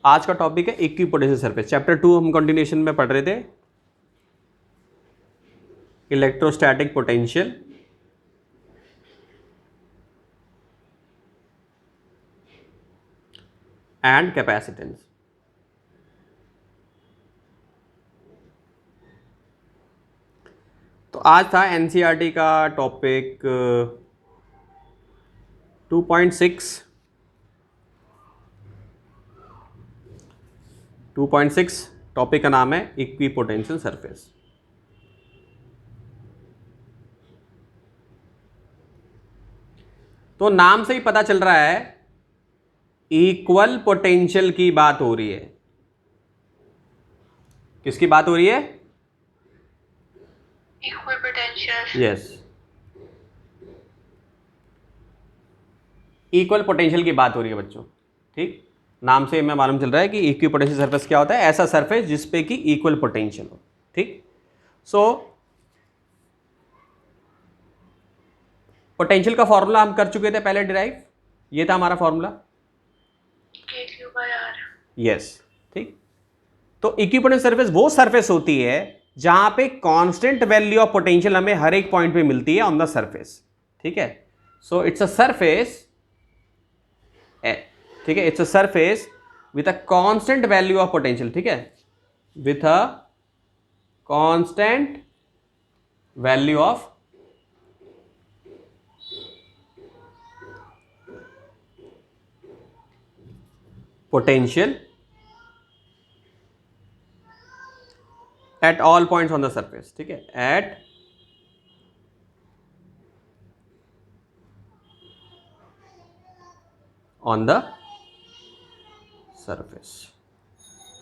आज का टॉपिक है इक्विपोटेंशियल सरफेस। चैप्टर 2 हम कंटिन्यूएशन में पढ़ रहे थे, इलेक्ट्रोस्टैटिक पोटेंशियल एंड कैपेसिटेंस। तो आज था एनसीईआरटी का टॉपिक 2.6 टॉपिक का नाम है इक्विपोटेंशियल सरफेस। तो नाम से ही पता चल रहा है इक्वल पोटेंशियल की बात हो रही है। किसकी बात हो रही है? Equal potential. Yes, equal potential की बात हो रही है बच्चों। ठीक, नाम से हमें मालूम चल रहा है कि इक्विपोटेंशियल सरफेस क्या होता है? ऐसा सरफेस जिसपे कि इक्वल पोटेंशियल हो। ठीक, सो पोटेंशियल का फॉर्मूला हम कर चुके थे पहले डिराइव, ये था हमारा फॉर्मूला K/R। यस। ठीक, तो इक्विपोटेंशियल सरफेस वो सरफेस होती है जहां पे कांस्टेंट वैल्यू ऑफ पोटेंशियल हमें हर एक पॉइंट पे मिलती है ऑन द सरफेस। ठीक है, सो इट्स अ सरफेस, ठीक है, it's a surface with a constant value of potential. ठीक है, with a constant value of potential at all points on the surface। ठीक है, at on the surface।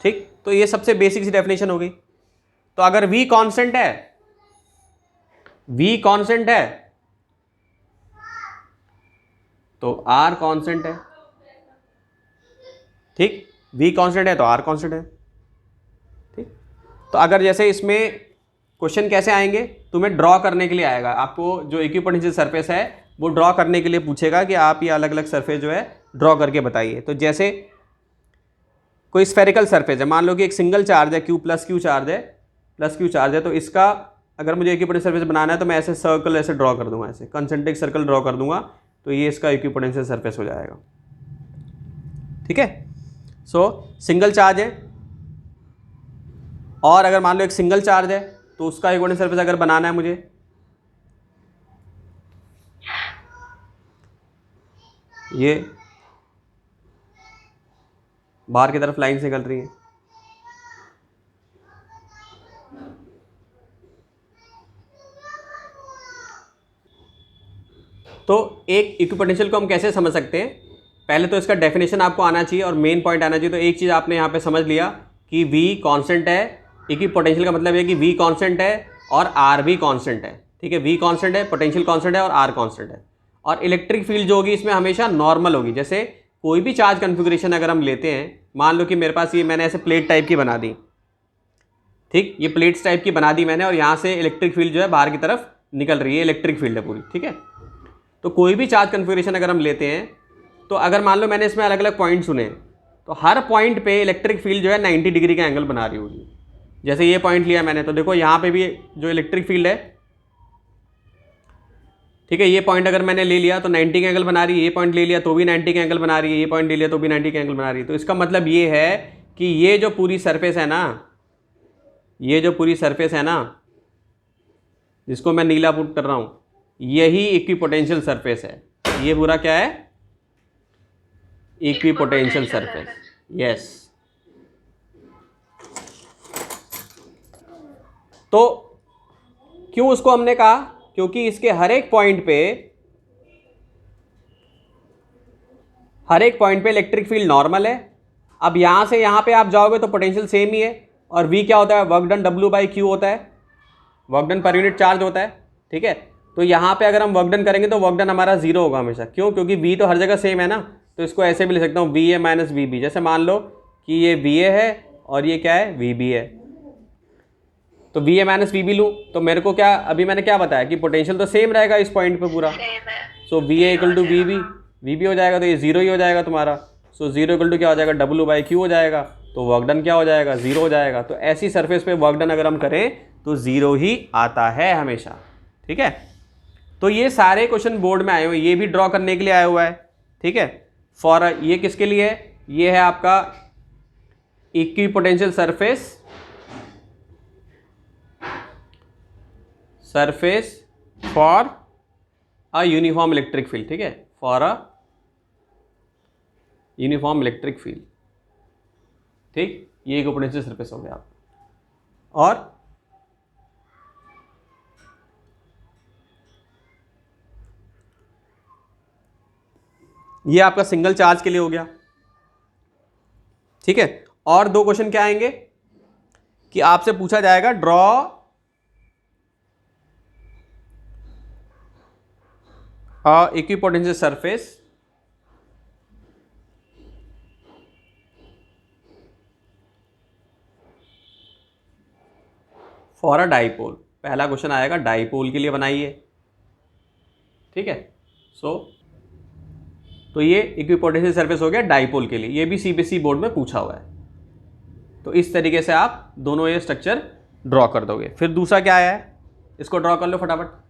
ठीक, तो ये सबसे बेसिक सी डेफिनेशन हो गई। तो अगर V कांस्टेंट है, V कांस्टेंट है तो R कांस्टेंट है। ठीक, V कांस्टेंट है तो R कांस्टेंट है। ठीक, तो अगर जैसे इसमें क्वेश्चन कैसे आएंगे, तुम्हें ड्रॉ करने के लिए आएगा। आपको जो इक्विपोटेंशियल सरफेस है वो ड्रॉ करने के लिए पूछेगा कि आप ये अलग अलग सरफेस जो है ड्रॉ करके बताइए। तो जैसे कोई स्फेरिकल सरफेस है, मान लो कि एक सिंगल चार्ज है, Q प्लस Q चार्ज है, प्लस Q चार्ज है, तो इसका अगर मुझे इक्विपोटेंशियल सरफेस बनाना है तो मैं ऐसे सर्कल ऐसे ड्रॉ कर दूंगा, ऐसे कंसेंट्रिक सर्कल ड्रॉ कर दूंगा, तो ये इसका इक्विपोटेंशियल सरफेस हो जाएगा। ठीक है, सो सिंगल चार्ज है, और अगर मान लो एक सिंगल चार्ज है तो उसका इक्विपोटेंशियल सरफेस अगर बनाना है मुझे, ये बाहर की तरफ लाइन्स निकल रही हैं, तो एक इक्विपोटेंशियल को हम कैसे समझ सकते हैं? पहले तो इसका डेफिनेशन आपको आना चाहिए और मेन पॉइंट आना चाहिए। तो एक चीज़ आपने यहाँ पे समझ लिया कि V कांस्टेंट है। इक्विपोटेंशियल का मतलब है कि V कांस्टेंट है और R भी कांस्टेंट है। ठीक है, V कांस्टेंट है, पोटेंशियल कांस्टेंट है और R कांस्टेंट है। और इलेक्ट्रिक फील्ड जो होगी इसमें हमेशा नॉर्मल होगी। जैसे कोई भी चार्ज कन्फिग्रेशन अगर हम लेते हैं, मान लो कि मेरे पास ये मैंने ऐसे प्लेट टाइप की बना दी। ठीक, ये प्लेट्स टाइप की बना दी मैंने, और यहाँ से इलेक्ट्रिक फील्ड जो है बाहर की तरफ निकल रही है, इलेक्ट्रिक फील्ड है पूरी। ठीक है, तो कोई भी चार्ज कन्फिग्रेशन अगर हम लेते हैं, तो अगर मान लो मैंने इसमें अलग अलग पॉइंट चुने, तो हर पॉइंट पे इलेक्ट्रिक फील्ड जो है 90 डिग्री का एंगल बना रही होगी। जैसे ये पॉइंट लिया मैंने, तो देखो यहाँ पे भी जो इलेक्ट्रिक फील्ड है, ठीक है, ये पॉइंट अगर मैंने ले लिया तो 90 का एंगल बना रही है, ये पॉइंट ले लिया तो भी 90 का एंगल बना रही है, ये पॉइंट ले लिया तो भी 90 का एंगल बना रही है। तो इसका मतलब ये है कि ये जो पूरी सरफेस है ना, ये जो पूरी सरफेस है ना, जिसको मैं नीला पुट कर रहा हूँ, यही इक्विपोटेंशियल सरफेस है। ये पूरा क्या है? Equipotential surface. यस, तो क्यों उसको हमने कहा? क्योंकि इसके हर एक पॉइंट पे इलेक्ट्रिक फील्ड नॉर्मल है। अब यहां से यहां पे आप जाओगे तो पोटेंशियल सेम ही है, और V क्या होता है? वर्क डन W/Q होता है, work done per unit charge होता है। ठीक है, तो यहाँ पे अगर हम वर्क डन करेंगे तो वर्क डन हमारा जीरो होगा हमेशा। क्यों? क्योंकि V तो हर जगह सेम है ना। तो इसको ऐसे भी लिख सकता हूँ, VA माइनस VB। जैसे मान लो कि ये VA है और ये क्या है? VB है, तो VA माइनस VB लूँ तो मेरे को क्या, अभी मैंने क्या बताया कि पोटेंशियल तो सेम रहेगा इस पॉइंट पे पूरा। सो VA इक्वल टू VB हो जाएगा, तो ये जीरो ही हो जाएगा तुम्हारा। सो जीरो इक्वल टू क्या हो जाएगा, W/Q हो जाएगा, तो वर्क डन क्या हो जाएगा, जीरो हो जाएगा। तो ऐसी सरफेस पे वर्क डन अगर हम करें तो जीरो ही आता है हमेशा। ठीक है, तो ये सारे क्वेश्चन बोर्ड में आए हुए, ये भी ड्रॉ करने के लिए आया हुआ है। ठीक है, फॉर ये किसके लिए है, ये है आपका equipotential surface for a uniform electric field. ठीक है, for a uniform electric field. ठीक, ये इक्विपोटेंशियल सरफेस हो गया। और ये आपका सिंगल चार्ज के लिए हो गया। ठीक है, और दो क्वेश्चन क्या आएंगे कि आपसे पूछा जाएगा draw equipotential surface for a dipole. पहला क्वेश्चन आएगा डाइपोल के लिए बनाइए। ठीक है, तो ये इक्विपोटेंशियल सरफेस हो गया डाइपोल के लिए, ये भी सीबीएसई बोर्ड में पूछा हुआ है। तो इस तरीके से आप दोनों ये स्ट्रक्चर ड्रॉ कर दोगे। फिर दूसरा क्या आया है, इसको ड्रॉ कर लो फटाफट।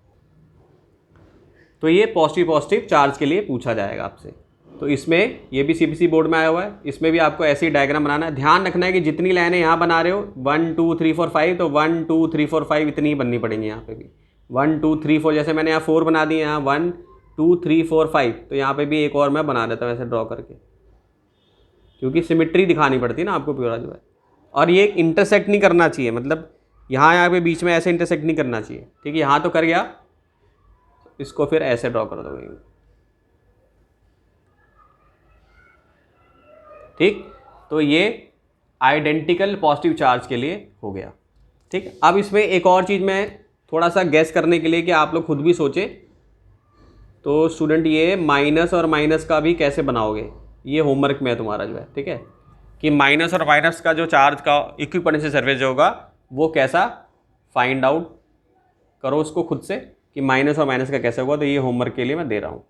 तो ये पॉजिटिव चार्ज के लिए पूछा जाएगा आपसे। तो इसमें ये भी सीबीएसई बोर्ड में आया हुआ है, इसमें भी आपको ऐसे ही डायग्राम बनाना है। ध्यान रखना है कि जितनी लाइनें यहाँ बना रहे हो 1 2 3 4 5, तो 1 2 3 4 5 इतनी ही बननी पड़ेंगी यहाँ पे भी। 1 2 3 4, जैसे मैंने यहाँ 4 बना दिए, यहाँ 1 2 3 4 5, तो यहाँ पे भी एक और मैं बना देता हूँ ऐसे ड्रॉ करके, क्योंकि सिमिट्री दिखानी पड़ती है ना आपको पूरा जो है। और ये इंटरसेक्ट नहीं करना चाहिए, मतलब यहाँ पे बीच में ऐसे इंटरसेक्ट नहीं करना चाहिए। ठीक है, यहाँ तो कर गया, इसको फिर ऐसे ड्रॉ कर दोगे। ठीक, तो ये आइडेंटिकल पॉजिटिव चार्ज के लिए हो गया। ठीक, अब इसमें एक और चीज़ मैं थोड़ा सा गैस करने के लिए कि आप लोग खुद भी सोचें, तो स्टूडेंट ये माइनस और माइनस का भी कैसे बनाओगे, ये होमवर्क में है तुम्हारा जो है। ठीक है, कि माइनस और माइनस का जो चार्ज का इक्विपोटेंशियल सरफेस जो होगा वो कैसा फाइंड आउट करो उसको खुद से, कि माइनस और माइनस का कैसे होगा। तो ये होमवर्क के लिए मैं दे रहा हूँ।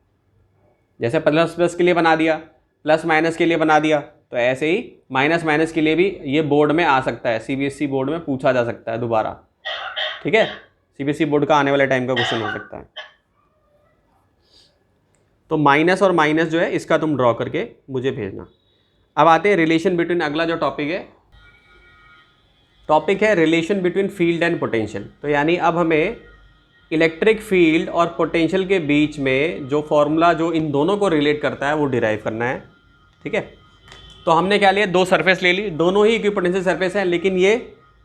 जैसे प्लस प्लस के लिए बना दिया, प्लस माइनस के लिए बना दिया, तो ऐसे ही माइनस माइनस के लिए भी ये बोर्ड में आ सकता है, सीबीएसई बोर्ड में पूछा जा सकता है दोबारा। ठीक है, सीबीएसई बोर्ड का आने वाले टाइम का क्वेश्चन हो सकता है। तो माइनस और माइनस जो है इसका तुम ड्रॉ करके मुझे भेजना। अब आते हैं रिलेशन बिटवीन, अगला जो टॉपिक है relation between field and potential. तो यानी अब हमें इलेक्ट्रिक फील्ड और पोटेंशियल के बीच में जो फॉर्मूला जो इन दोनों को रिलेट करता है वो डिराइव करना है। ठीक है, तो हमने क्या लिया, दो सरफेस ले ली, दोनों ही इक्विपोटेंशियल सरफेस है, लेकिन ये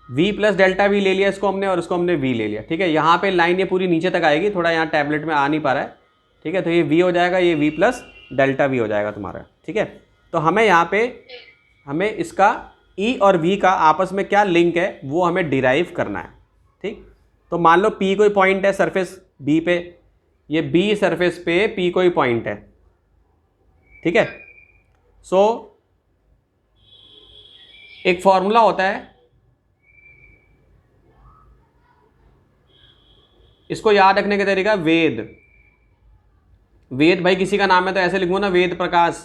v प्लस डेल्टा वी ले लिया इसको हमने, और इसको हमने v ले लिया। ठीक है, यहाँ पे लाइन ये पूरी नीचे तक आएगी, थोड़ा यहाँ टैबलेट में आ नहीं पा रहा है। ठीक है, तो ये v हो जाएगा, ये v प्लस डेल्टा वी हो जाएगा तुम्हारा। ठीक है, तो हमें यहाँ पे हमें इसका e और v का आपस में क्या लिंक है वो हमें डिराइव करना है। ठीक, तो मान लो p कोई पॉइंट है सरफेस b पे, ये b सरफेस पे p कोई पॉइंट है। ठीक है, सो एक फॉर्मूला होता है, इसको याद रखने का तरीका, वेद भाई किसी का नाम है तो ऐसे लिखूंगा ना, वेद प्रकाश,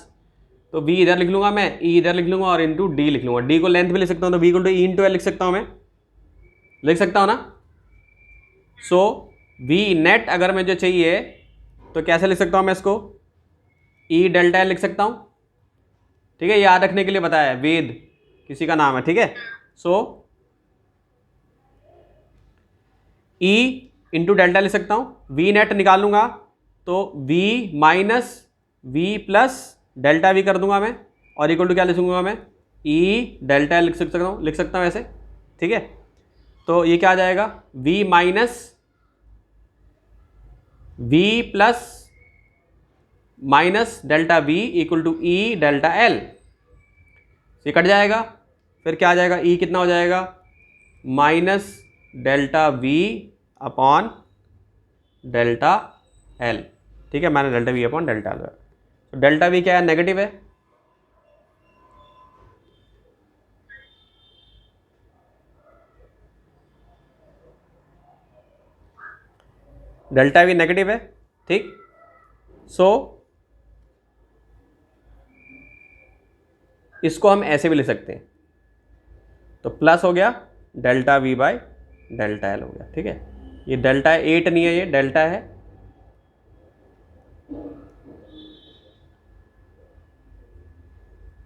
तो v इधर लिख लूंगा मैं, e इधर लिख लूंगा और इंटू d लिख लूंगा। d को लेंथ भी लिख सकता हूं, तो v को e इंटू एल लिख सकता हूं, मैं लिख सकता हूं ना। सो v नेट अगर मुझे चाहिए तो कैसे लिख सकता हूं मैं इसको, e डेल्टा एल लिख सकता हूं। ठीक है, याद रखने के लिए बताया है, वेद किसी का नाम है। ठीक है, सो e इंटू डेल्टा लिख सकता हूं, v नेट निकालूंगा तो v minus v plus delta v कर दूंगा मैं, और इक्वल टू क्या लिखूंगा मैं, e डेल्टा लिख सकता हूं ऐसे। ठीक है, तो ये क्या आ जाएगा, v minus v plus minus delta v equal to e delta l, ये कट जाएगा। फिर क्या आ जाएगा, e कितना हो जाएगा, minus delta v upon delta l। ठीक है, मैंने delta v upon delta l, तो डेल्टा v क्या है, नेगेटिव है। डेल्टा v नेगेटिव है। ठीक, सो इसको हम ऐसे भी लिख सकते हैं, तो प्लस हो गया delta V by delta L हो गया। ठीक है, ये डेल्टा है, 8 नहीं है, ये डेल्टा है।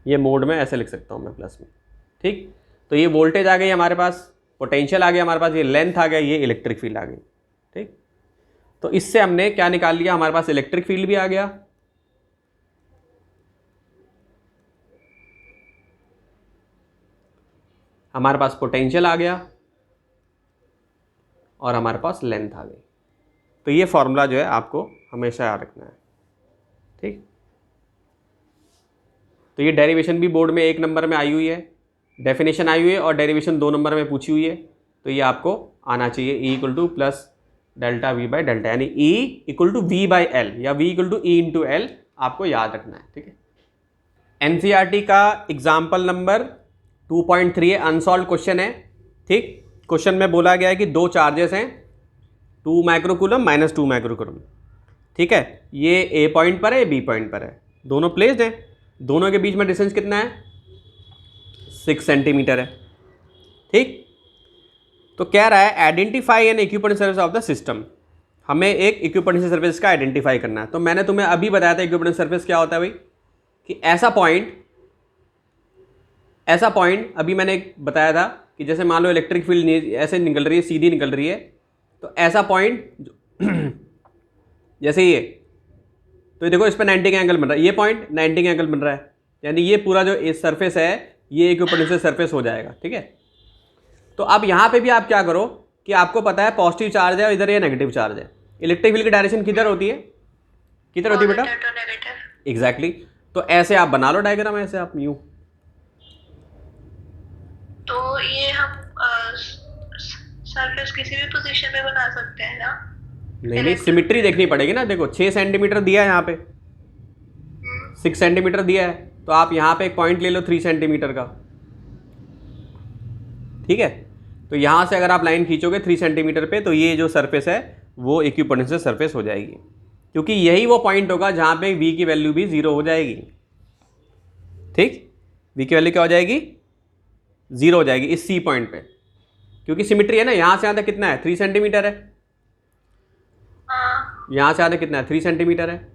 ये मोड में ऐसे लिख सकता हूँ मैं प्लस में। ठीक, तो ये वोल्टेज आ गई हमारे पास, पोटेंशियल आ गया हमारे पास, ये लेंथ आ गया, ये इलेक्ट्रिक फील्ड आ गई। ठीक, तो इससे हमने क्या निकाल लिया, हमारे पास इलेक्ट्रिक फील्ड भी आ गया, हमारे पास पोटेंशियल आ गया, और हमारे पास लेंथ आ गई। तो ये फॉर्मूला जो है आपको हमेशा याद रखना है। ठीक, तो ये डेरिवेशन भी बोर्ड में 1 नंबर में आई हुई है, डेफिनेशन आई हुई है, और डेरिवेशन 2 नंबर में पूछी हुई है। तो ये आपको आना चाहिए, E equal to plus delta V by delta, यानी E equal to V by L या V equal to E into L, आपको याद रखना है। ठीक है, एनसीईआरटी का एग्जाम्पल नंबर 2.3 है, अनसॉल्व क्वेश्चन है। ठीक, क्वेश्चन में बोला गया है कि 2 चार्जेस हैं, 2 माइक्रोकूलम माइनस 2 माइक्रोकूलम। ठीक है, ये ए पॉइंट पर है, बी पॉइंट पर है, दोनों प्लेस्ड हैं, दोनों के बीच में डिस्टेंस कितना है, 6 सेंटीमीटर है। ठीक, तो कह रहा है identify N equipotential surface of the system, हमें एक इक्विपोटेंशियल सरफेस का आइडेंटिफाई करना है। तो मैंने तुम्हें अभी बताया था इक्विपोटेंशियल सरफेस क्या होता है भाई, कि ऐसा पॉइंट अभी मैंने बताया था कि जैसे मान लो इलेक्ट्रिक फील्ड ऐसे निकल रही है, सीधी निकल रही है, तो ऐसा पॉइंट जैसे ये, तो ये देखो इस पर 90 का एंगल बन रहा है, ये पॉइंट 90 का एंगल बन रहा है, यानी ये पूरा जो इस सरफेस है ये इक्विपोटेंशियल सरफेस हो जाएगा। ठीक है, तो अब यहाँ पे भी आप क्या करो कि आपको पता है पॉजिटिव चार्ज है और इधर ये नेगेटिव चार्ज है, इलेक्ट्रिक फील्ड की डायरेक्शन किधर होती है, किधर होती है बेटा, एग्जैक्टली। तो ऐसे आप बना लो डायग्राम, ऐसे आप यूं, तो ये हम सरफेस किसी भी पोजीशन में बना सकते हैं ना? नहीं, सिमिट्री देखनी पड़ेगी ना। देखो 6 सेंटीमीटर दिया है यहाँ पे, 6 सेंटीमीटर दिया है, तो आप यहाँ पे एक पॉइंट ले लो 3 सेंटीमीटर का। ठीक है, तो यहाँ से अगर आप लाइन खींचोगे 3 सेंटीमीटर पे, तो ये जो सरफेस है वो इक्विपोटेंशियल सरफेस हो जाएगी, क्योंकि यही वो पॉइंट होगा जहाँ पे v की वैल्यू भी 0 हो जाएगी। ठीक, v की वैल्यू क्या हो जाएगी, 0 हो जाएगी इस सी पॉइंट पे, क्योंकि सिमिट्री है ना। यहाँ से यहाँ तक कितना है, 3 सेंटीमीटर है, यहाँ से यहाँ तक कितना है, 3 सेंटीमीटर है,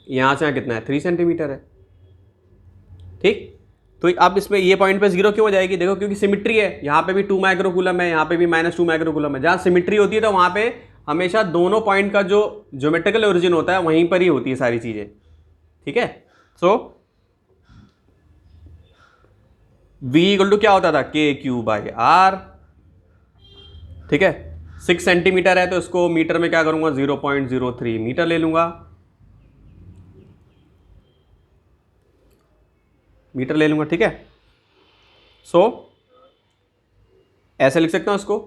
यहाँ से यहाँ कितना है, 3 सेंटीमीटर है। ठीक, तो अब इसमें ये पॉइंट पे 0 क्यों हो जाएगी, देखो क्योंकि सिमिट्री है, यहाँ पे भी 2 माइक्रोकूलम है, यहाँ पे भी -2 माइक्रोकूलम है। जहाँ सिमिट्री होती है तो वहाँ पे हमेशा दोनों पॉइंट का जो ज्योमेट्रिकल ओरिजिन होता है वहीं पर ही होती है सारी चीज़ें। ठीक है, सो v इक्वल टू क्या होता था, KQ/R। ठीक है, 6 सेंटीमीटर है तो इसको मीटर में क्या करूँगा, 0.03 मीटर ले लूँगा, मीटर ले लूँगा। ठीक है, सो ऐसे लिख सकता हूँ इसको,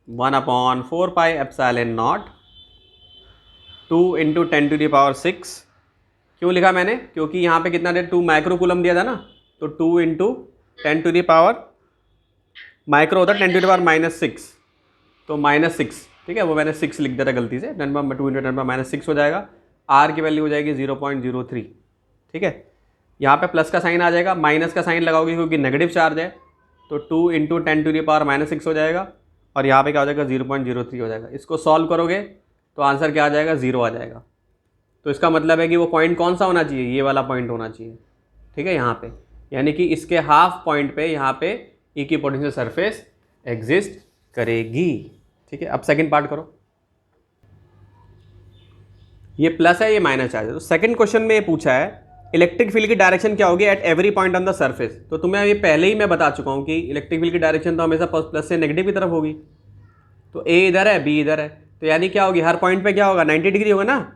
1/4 पाई एप्सिलॉन नॉट 2 इंटू 10⁶। क्यों लिखा मैंने, क्योंकि यहाँ पे कितना दे, 2 माइक्रोकूलम दिया था ना, तो 2 इंटू 10⁻, माइक्रो होता है 10⁻⁻6, तो -6। ठीक है, वो मैंने 6 लिख दिया था गलती से, 2 इंटू 10⁻6 हो जाएगा, R की वैल्यू हो जाएगी 0.03। ठीक है, यहाँ पे प्लस का साइन आ जाएगा, माइनस का साइन लगाओगे क्योंकि नेगेटिव चार्ज है, तो 2 इंटू 10⁻⁻6 हो जाएगा, और यहाँ पे क्या हो जाएगा, 0.03 हो जाएगा। इसको सॉल्व करोगे तो आंसर क्या आ जाएगा, 0 आ जाएगा। तो इसका मतलब है कि वो पॉइंट कौन सा होना चाहिए, ये वाला पॉइंट होना चाहिए। ठीक है, यहाँ पे यानी कि इसके हाफ पॉइंट पे यहाँ पे इक्विपोटेंशियल सरफेस एग्जिस्ट करेगी। ठीक है, अब सेकंड पार्ट करो, ये प्लस है, ये माइनस चार्ज है। तो सेकंड क्वेश्चन में ये पूछा है इलेक्ट्रिक फील्ड की डायरेक्शन क्या होगी at every point on the surface. तो तुम्हें ये पहले ही मैं बता चुका हूँ कि इलेक्ट्रिक फील्ड की डायरेक्शन तो हमेशा प्लस से नेगेटिव की तरफ होगी। तो ए इधर है, बी इधर है, तो यानी क्या होगी, हर पॉइंट पे क्या होगा, 90 डिग्री होगा ना,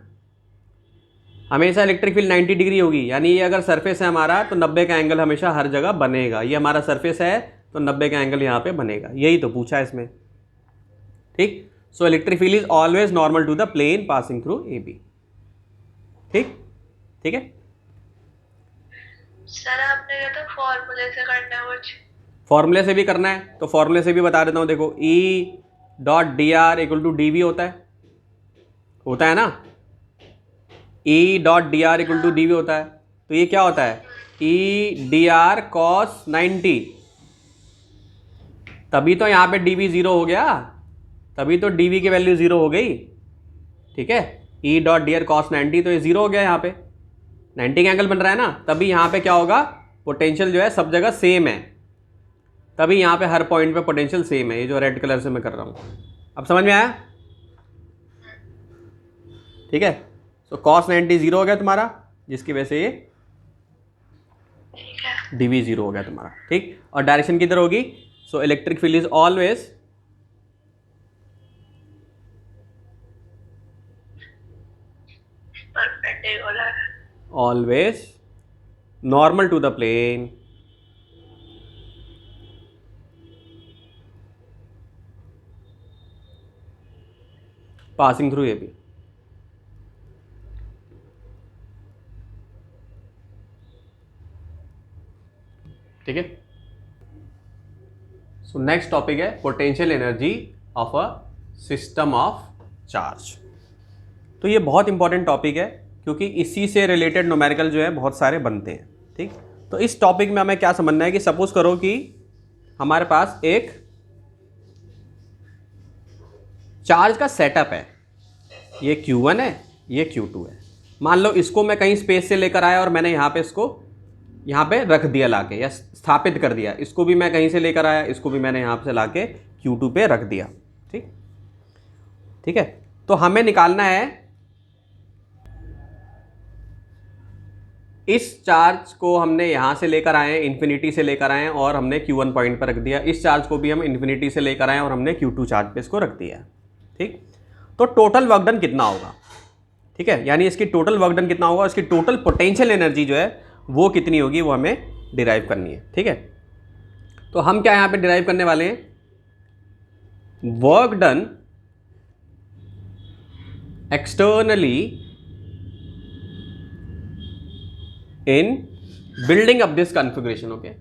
हमेशा इलेक्ट्रिक फील्ड 90 डिग्री होगी। यानी ये अगर सरफेस है हमारा तो 90 का एंगल हमेशा हर जगह बनेगा। ये हमारा सरफेस है तो 90 का एंगल यहाँ पे बनेगा, यही तो पूछा है इसमें। ठीक, so electric field is always normal to the plane passing through A B. ठीक, ठीक है सर, आपने कहा था फॉर्मूले से करना है, कुछ फॉर्मूले से भी करना है, तो फॉर्मूले से भी बता देता हूँ। देखो E.dr इक्वल टू dv होता है ना, E.dr इक्वल टू dv होता है। तो ये क्या होता है, ई डी आर कॉस 90, तभी तो यहाँ पे डी वी ज़ीरो हो गया, तभी तो डी वी की वैल्यू ज़ीरो हो गई। ठीक है, E dot D R cos 90, तो ये ज़ीरो हो गया यहाँ पे, 90 का एंगल बन रहा है ना, तभी यहाँ पे क्या होगा, पोटेंशियल जो है सब जगह सेम है, तभी यहाँ पे हर पॉइंट पे पोटेंशियल सेम है। ये जो रेड कलर से मैं कर रहा हूँ, अब समझ में आया? ठीक है, तो कॉस 90 ज़ीरो हो गया तुम्हारा, जिसकी वजह से ये ठीक है। डी वी ज़ीरो हो गया तुम्हारा। ठीक, और डायरेक्शन किधर होगी? So electric field is always perpendicular. Always normal to the plane, passing through A B. ठीक है, सो नेक्स्ट टॉपिक है potential energy of a system of charge. तो ये बहुत इंपॉर्टेंट टॉपिक है, क्योंकि इसी से रिलेटेड न्यूमेरिकल जो है बहुत सारे बनते हैं। ठीक, तो इस टॉपिक में हमें क्या समझना है कि सपोज करो कि हमारे पास एक चार्ज का सेटअप है, ये Q1 है, ये Q2 है। मान लो इसको मैं कहीं स्पेस से लेकर आया और मैंने यहाँ पे इसको यहाँ पे रख दिया लाके, या स्थापित कर दिया। इसको भी मैं कहीं से लेकर आया, इसको भी मैंने यहाँ से लाके Q2 पे रख दिया। ठीक, ठीक है, तो हमें निकालना है इस चार्ज को, हमने यहाँ से लेकर आए, इन्फिनिटी से लेकर आए और हमने Q1 पॉइंट पर रख दिया। इस चार्ज को भी हम इन्फिनिटी से लेकर आए और हमने Q2 चार्ज पे इसको रख दिया। ठीक, तो टोटल वर्क डन कितना होगा? ठीक है, यानी इसकी टोटल वर्क डन कितना होगा, इसकी टोटल पोटेंशियल एनर्जी जो है वो कितनी होगी, वो हमें डिराइव करनी है। ठीक है, तो हम क्या यहाँ पे डिराइव करने वाले हैं? Work done externally in building up this configuration. Okay,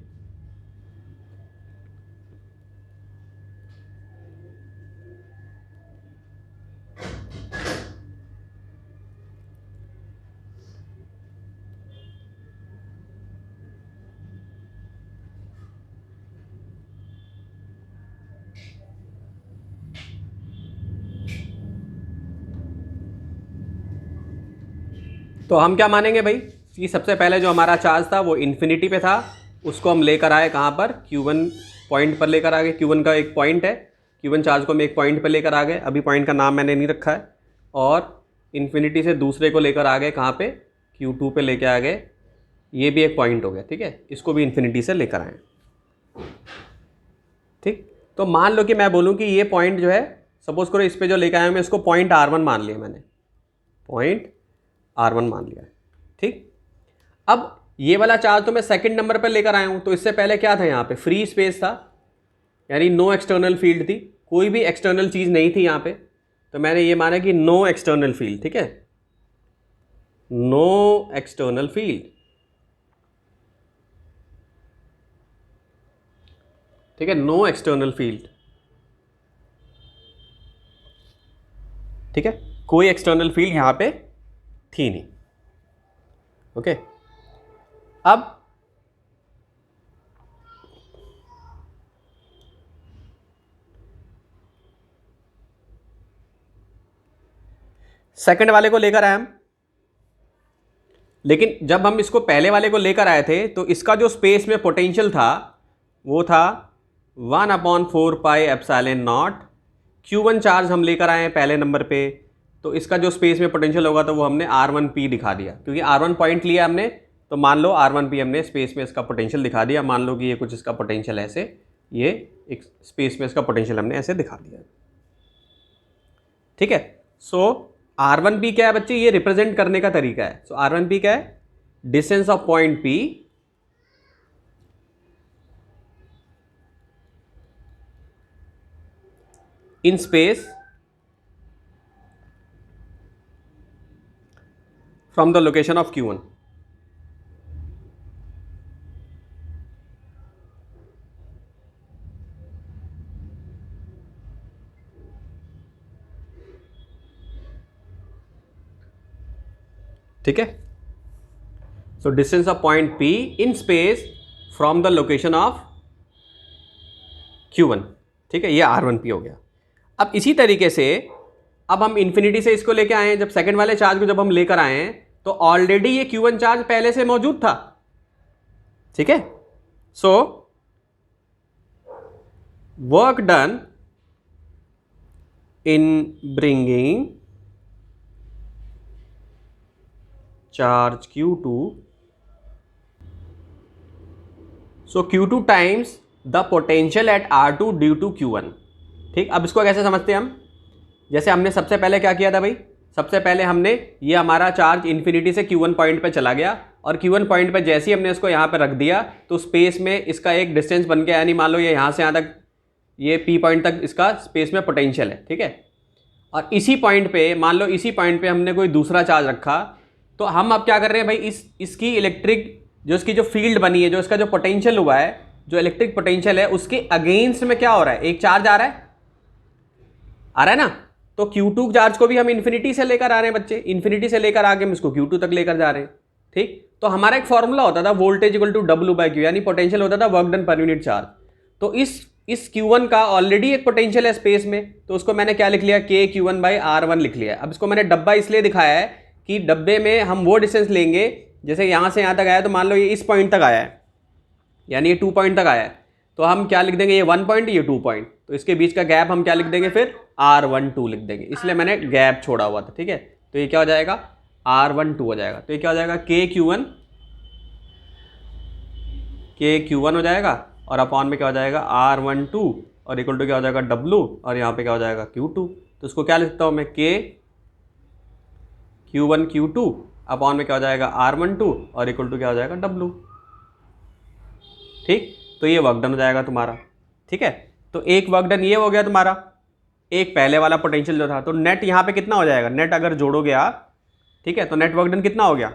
तो हम क्या मानेंगे भाई कि सबसे पहले जो हमारा चार्ज था वो इन्फिनिटी पे था, उसको हम लेकर आए कहाँ पर? Q1 पॉइंट पर लेकर आ गए। Q1 का एक पॉइंट है, Q1 चार्ज को हम एक पॉइंट पर लेकर आ गए, अभी पॉइंट का नाम मैंने नहीं रखा है। और इन्फिनिटी से दूसरे को लेकर आ गए कहाँ पे? Q2 पे लेके आ गए, ये भी एक पॉइंट हो गया। ठीक है, इसको भी इन्फिनिटी से लेकर आए। ठीक, तो मान लो कि मैं बोलूँ कि ये पॉइंट जो है, सपोज करो इस पे जो लेकर आया मैं इसको पॉइंट R1 मान लिया, मैंने पॉइंट R1 मान लिया। ठीक, अब ये वाला चार्ज तो मैं सेकंड नंबर पर लेकर आया हूं, तो इससे पहले क्या था? यहाँ पे फ्री स्पेस था, यानी नो एक्सटर्नल फील्ड थी, कोई भी एक्सटर्नल चीज नहीं थी यहाँ पे, तो मैंने ये माना कि नो एक्सटर्नल फील्ड। ठीक है, नो एक्सटर्नल फील्ड। ठीक है, नो एक्सटर्नल फील्ड। ठीक है, कोई एक्सटर्नल फील्ड यहाँ पे थी नहीं। ओके, अब सेकंड वाले को लेकर आए हम, लेकिन जब हम इसको पहले वाले को लेकर आए थे तो इसका जो स्पेस में पोटेंशियल था वो था 1/4πε0। Q1 चार्ज हम लेकर आए हैं पहले नंबर पे, तो इसका जो स्पेस में पोटेंशियल होगा तो वो हमने R1P दिखा दिया, क्योंकि R1 पॉइंट लिया हमने, तो मान लो R1P हमने स्पेस में इसका पोटेंशियल दिखा दिया। मान लो कि ये कुछ इसका पोटेंशियल ऐसे, ये एक स्पेस में इसका पोटेंशियल हमने ऐसे दिखा दिया। ठीक है, सो R1P क्या है बच्चे? ये रिप्रेजेंट करने का तरीका है। सो R1P क्या है? Distance of point P in space from the location of Q1। ठीक है, so distance of point P in space from the location of Q1, ठीक है, ये R1P हो गया। अब इसी तरीके से अब हम इन्फिनिटी से इसको लेके आए हैं, जब सेकंड वाले चार्ज को जब हम लेकर आए हैं तो ऑलरेडी ये Q1 चार्ज पहले से मौजूद था, ठीक है। So work done in bringing charge Q2, so Q2 times the potential at R2 due to Q1, ठीक। अब इसको कैसे समझते हैं हम, जैसे हमने सबसे पहले क्या किया था भाई, सबसे पहले हमने ये हमारा चार्ज इन्फिनिटी से Q1 पॉइंट पे चला गया और Q1 पॉइंट पे जैसे ही हमने इसको यहाँ पे रख दिया तो स्पेस में इसका एक डिस्टेंस बन गया, यानी मान लो ये यहाँ से यहाँ तक ये P पॉइंट तक इसका स्पेस में पोटेंशियल है, ठीक है। और इसी पॉइंट पे मान लो इसी पॉइंट पे हमने कोई दूसरा चार्ज रखा, तो हम अब क्या कर रहे हैं भाई, इसकी इलेक्ट्रिक जो इसकी जो फील्ड बनी है, जो इसका जो पोटेंशियल हुआ है, जो इलेक्ट्रिक पोटेंशियल है, उसके अगेंस्ट में क्या हो रहा है, एक चार्ज आ रहा है ना। तो Q2 चार्ज को भी हम इन्फिनिटी से लेकर आ रहे हैं बच्चे, इन्फिनिटी से लेकर आके हम इसको Q2 तक लेकर जा रहे हैं, ठीक। तो हमारा एक फॉर्मूला होता था वोल्टेज इक्वल टू W/Q, यानी पोटेंशियल होता था work done per unit charge. तो इस Q1 का ऑलरेडी एक पोटेंशियल है स्पेस में, तो उसको मैंने क्या लिख लिया, KQ1/R1 लिख लिया। अब इसको मैंने डब्बा इसलिए दिखाया है कि डब्बे में हम वो डिस्टेंस लेंगे, जैसे यहाँ से यहाँ तक आया तो मान लो ये इस पॉइंट तक आया है, यानी ये 2 पॉइंट तक आया है, तो हम क्या लिख देंगे, ये 1 पॉइंट, ये 2 पॉइंट, तो इसके बीच का गैप हम क्या लिख देंगे, फिर R12 लिख देंगे, इसलिए मैंने गैप छोड़ा हुआ था, ठीक है। तो ये क्या हो जाएगा, R12 हो जाएगा। तो ये क्या हो जाएगा, KQ1 हो जाएगा और अपॉन में क्या हो जाएगा, R12 और इक्वल टू क्या हो जाएगा, W, और यहाँ पे क्या हो जाएगा, Q2। तो इसको क्या लिखता हूँ मैं, KQ1 Q2 अपॉन में क्या हो जाएगा, R12 और इक्वल टू क्या हो जाएगा, W, ठीक। तो ये वर्क डन हो जाएगा तुम्हारा, ठीक है। तो एक वर्क डन ये हो गया तुम्हारा, एक पहले वाला पोटेंशियल जो था। तो नेट यहाँ पे कितना हो जाएगा, नेट अगर जोड़ोगे आप, ठीक है, तो नेट वर्क डन कितना हो गया,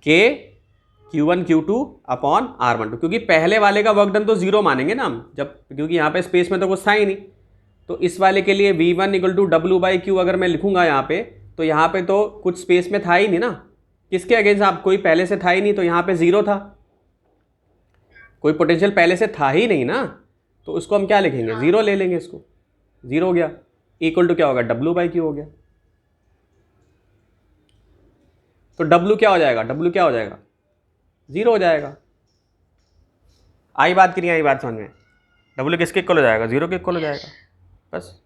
KQ1 Q2 अपॉन R12, क्योंकि पहले वाले का वर्क डन तो 0 मानेंगे ना हम, जब क्योंकि यहाँ पे स्पेस में तो कुछ था ही नहीं। तो इस वाले के लिए V1 इक्वल टू W/Q अगर मैं लिखूंगा यहाँ पे, तो यहाँ पे तो कुछ स्पेस में था ही नहीं ना, किसके अगेंस्ट, आप कोई पहले से था ही नहीं, तो यहाँ पे 0 था, कोई पोटेंशियल पहले से था ही नहीं ना, तो उसको हम क्या लिखेंगे, 0 ले लेंगे, इसको 0 हो गया, इक्वल टू क्या होगा, W/Q हो गया। तो W क्या हो जाएगा, W क्या हो जाएगा, 0 हो जाएगा। आई बात की नहीं आई बात समझ में, W किसके इक्वल हो जाएगा, 0 के इक्वल हो जाएगा, बस।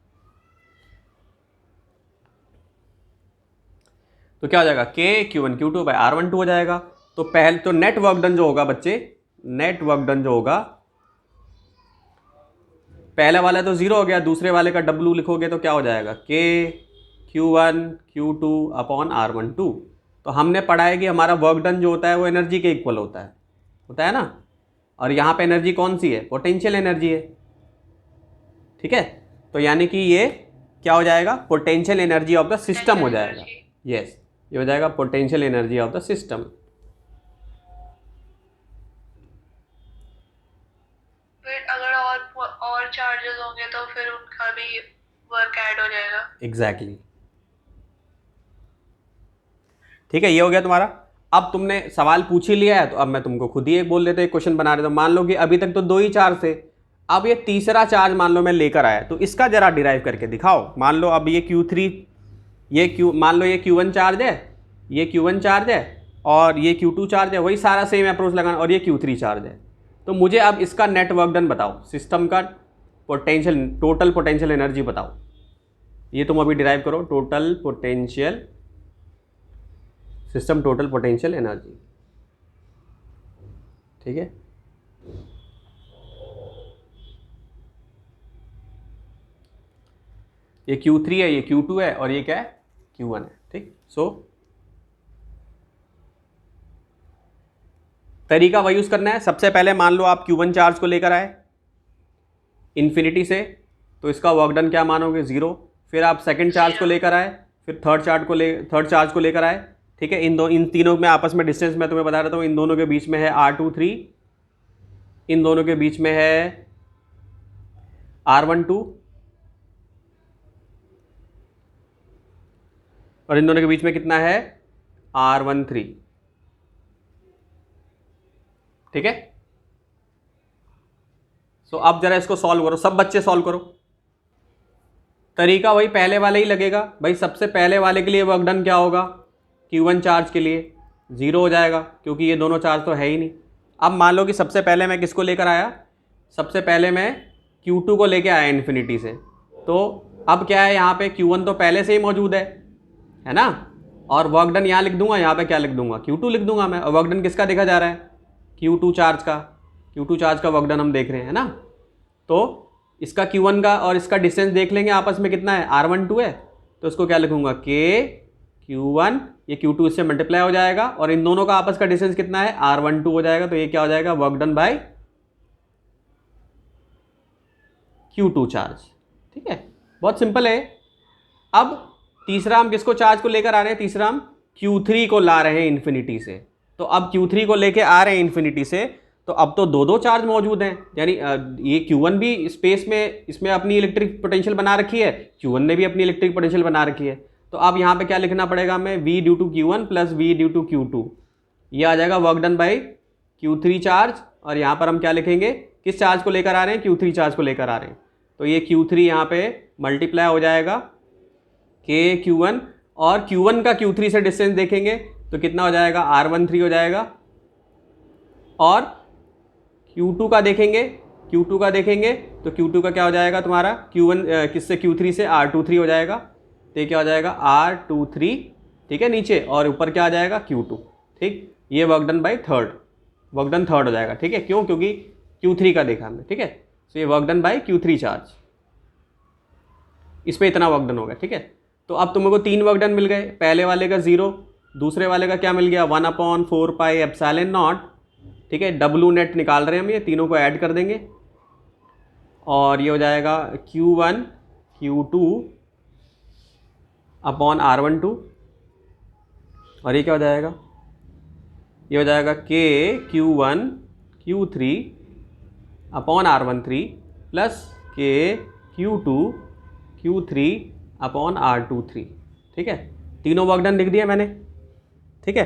तो क्या हो जाएगा, KQ1 Q2/R12 हो जाएगा। तो पहले तो नेट वर्क डन जो होगा बच्चे, नेट वर्क डन जो होगा, पहला वाला तो 0 हो गया, दूसरे वाले का W लिखोगे तो क्या हो जाएगा, KQ1 Q2 अपॉन R12। तो हमने पढ़ा है कि हमारा वर्क डन जो होता है वो एनर्जी के इक्वल होता है ना, और यहाँ पे एनर्जी कौन सी है, पोटेंशियल एनर्जी है, ठीक है। तो यानी कि ये क्या हो जाएगा, potential energy of the system हो जाएगा, यस, ये हो जाएगा potential energy of the system. फिर अगर और चार्जेस होंगे तो फिर उनका भी वर्क ऐड हो जाएगा। एग्जैक्टली, ठीक है, ये हो गया तुम्हारा। अब तुमने सवाल पूछ ही लिया है, तो अब मैं तुमको खुद ही एक बोल देते एक क्वेश्चन बना देता हूँ। मान लो कि अभी तक तो 2 ही चार्ज थे, अब ये तीसरा चार्ज मान लो मैं लेकर आया, तो इसका जरा डिराइव करके दिखाओ। मान लो अब ये Q3, मान लो ये Q1 चार्ज है, ये Q1 चार्ज है और ये Q2 चार्ज है, वही सारा सेम अप्रोच लगाना, और ये Q3 चार्ज है। तो मुझे अब इसका नेट वर्क डन बताओ, सिस्टम का पोटेंशियल, टोटल पोटेंशियल एनर्जी बताओ। ये तुम अभी डिराइव करो, total potential system, total potential energy, ठीक है। ये Q3 है, ये Q2 है और ये क्या है, Q1 है, ठीक। सो तरीका वही यूज़ करना है। सबसे पहले मान लो आप Q1 चार्ज को लेकर आए इन्फिनिटी से, तो इसका वर्क डन क्या मानोगे, 0। फिर आप सेकंड चार्ज को लेकर आए, फिर थर्ड चार्ज को लेकर आए, ठीक है। इन तीनों में आपस में डिस्टेंस मैं तुम्हें बता रहा था, इन दोनों के बीच में है R23, इन दोनों के बीच में है R12 और इन दोनों के बीच में कितना है, R13, ठीक है। सो अब जरा इसको सॉल्व करो, सब बच्चे सॉल्व करो। तरीका वही पहले वाले ही लगेगा भाई। सबसे पहले वाले के लिए वर्क डन क्या होगा, Q1 चार्ज के लिए 0 हो जाएगा, क्योंकि ये दोनों चार्ज तो है ही नहीं। अब मान लो कि सबसे पहले मैं किसको लेकर आया, सबसे पहले मैं Q2 को लेकर आया इन्फिनिटी से। तो अब क्या है, यहाँ पे Q1 तो पहले से ही मौजूद है ना, और वर्क डन यहाँ लिख दूंगा, यहाँ पे क्या लिख दूंगा, Q2 लिख दूंगा मैं। और वर्क डन किसका देखा जा रहा है, Q2 चार्ज का। Q2 चार्ज का वर्क डन हम देख रहे हैं ना। तो इसका Q1 का और इसका डिस्टेंस देख लेंगे आपस में कितना है, R12 है, तो इसको क्या लिखूंगा, K Q1, ये Q2 इससे मल्टीप्लाई हो जाएगा, और इन दोनों का आपस का डिस्टेंस कितना है, R12 हो जाएगा। तो ये क्या हो जाएगा, work done by Q2 charge. ठीक है, बहुत सिंपल है। अब तीसरा हम किसको चार्ज को लेकर आ रहे हैं, तीसरा हम Q3 को ला रहे हैं इन्फिनिटी से। तो अब Q3 को लेकर आ रहे हैं इन्फिनिटी से, तो अब तो दो चार्ज मौजूद हैं, यानी ये Q1 भी स्पेस में इसमें अपनी इलेक्ट्रिक पोटेंशियल बना रखी है, Q1 ने भी अपनी इलेक्ट्रिक पोटेंशियल बना रखी है। तो अब यहाँ पे क्या लिखना पड़ेगा हमें, V due to Q1 plus V due to Q2, ये आ जाएगा work done by Q3 charge. और यहाँ पर हम क्या लिखेंगे, किस चार्ज को लेकर आ रहे हैं, Q3 चार्ज को लेकर आ रहे हैं। तो ये Q3 यहाँ पे मल्टीप्लाई हो जाएगा K Q1, और Q1 का Q3 से डिस्टेंस देखेंगे तो कितना हो जाएगा, R13 हो जाएगा। और Q2 का देखेंगे, Q2 का देखेंगे तो Q2 का क्या हो जाएगा तुम्हारा, Q1 किससे, Q3 से R23 हो जाएगा। तो क्या हो जाएगा, R23, ठीक है नीचे, और ऊपर क्या आ जाएगा, Q2। ठीक, ये work done by third, work done third हो जाएगा। ठीक है, क्यों, क्योंकि Q3 का देखा हमने। ठीक है, तो ये work done by Q3 charge, इस पर इतना वर्क डन हो गया। ठीक है, तो अब तुमको 3 वर्क डन मिल गए, पहले वाले का 0, दूसरे वाले का क्या मिल गया, 1/4 पाई एप्सिलॉन नॉट। ठीक है, W नेट निकाल रहे हैं हम, ये तीनों को ऐड कर देंगे, और ये हो जाएगा Q1 Q2 अपॉन R12, और ये क्या हो जाएगा, ये हो जाएगा K Q1 Q3 upon R13 plus K Q2 Q3 upon R23। ठीक है, तीनों वर्क डन लिख दिया मैंने। ठीक है,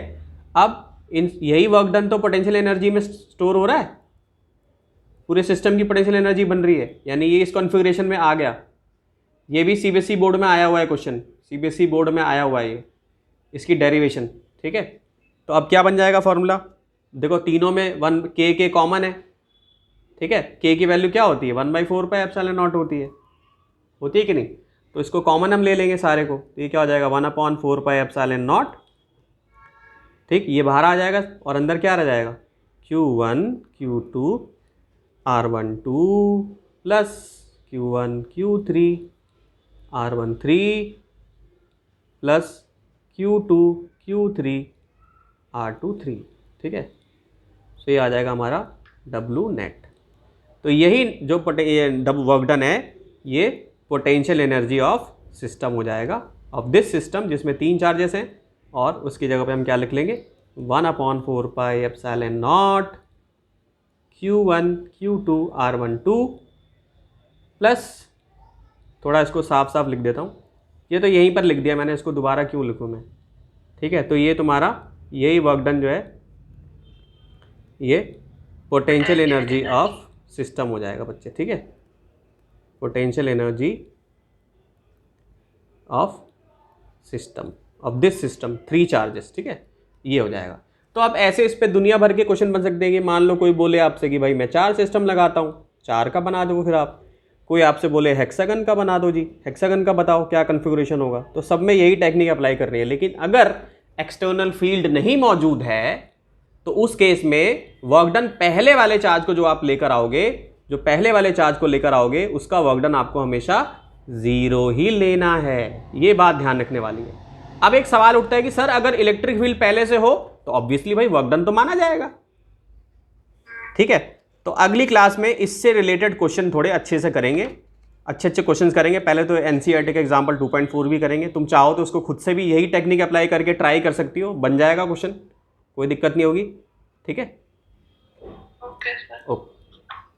अब इन यही वर्क डन तो पोटेंशियल एनर्जी में स्टोर हो रहा है, पूरे सिस्टम की पोटेंशियल एनर्जी बन रही है, यानी ये इस कॉन्फ़िगरेशन में आ गया। ये भी CBSE बोर्ड में आया हुआ है क्वेश्चन, CBSE बोर्ड में आया हुआ है ये, इसकी डेरिवेशन। ठीक है, तो अब क्या बन जाएगा फॉर्मूला, देखो तीनों में K कॉमन है। ठीक है, K की वैल्यू क्या होती है, 1/4 पाई एप्सिलॉन नॉट होती है कि नहीं। तो इसको कॉमन हम ले लेंगे सारे को, तो ये क्या हो जाएगा, 1/4 पाई एप्सिलॉन नॉट। ठीक, ये बाहर आ जाएगा, और अंदर क्या रह जाएगा, Q1 Q2 R12 plus Q1 Q3 R13 plus Q2 Q3 R23। ठीक है, तो ये आ जाएगा हमारा W नेट। तो यही जो वर्क डन है, ये पोटेंशियल एनर्जी ऑफ सिस्टम हो जाएगा, ऑफ दिस सिस्टम, जिसमें 3 चार्जेस हैं। और उसकी जगह पे हम क्या लिख लेंगे, 1/4 pi epsilon not Q1 Q2 R12 plus, थोड़ा इसको साफ साफ लिख देता हूँ, ये तो यहीं पर लिख दिया मैंने, इसको दोबारा क्यों लिखूँ मैं। ठीक है, तो ये तुम्हारा यही वर्क डन जो है, ये पोटेंशियल एनर्जी ऑफ सिस्टम हो जाएगा बच्चे। ठीक है, potential energy of system, of this system, 3 charges. ठीक है, ये हो जाएगा। तो अब ऐसे इस पे दुनिया भर के क्वेश्चन बन सकते हैं कि मान लो कोई बोले आपसे कि भाई मैं 4 सिस्टम लगाता हूँ, 4 का बना दो फिर आप। कोई आपसे बोले हेक्सागन का बना दो जी, हेक्सागन का बताओ क्या कन्फिगरेशन होगा। तो सब में यही टेक्निक अप्लाई कर रही है। लेकिन अगर एक्सटर्नल फील्ड नहीं मौजूद है, तो उस केस में वर्क डन पहले वाले चार्ज को जो आप लेकर आओगे, जो पहले वाले चार्ज को लेकर आओगे, उसका वर्क डन आपको हमेशा 0 ही लेना है। ये बात ध्यान रखने वाली है। अब एक सवाल उठता है कि सर अगर इलेक्ट्रिक फील्ड पहले से हो तो ऑब्वियसली भाई वर्क डन तो माना जाएगा। ठीक है, तो अगली क्लास में इससे रिलेटेड क्वेश्चन थोड़े अच्छे से करेंगे, अच्छे क्वेश्चन करेंगे। पहले तो NCERT का एग्जाम्पल 2.4 भी करेंगे। तुम चाहो तो उसको खुद से भी यही टेक्निक अप्लाई करके ट्राई कर सकती हो, बन जाएगा क्वेश्चन, कोई दिक्कत नहीं होगी। ठीक है, ओके सर। ओके।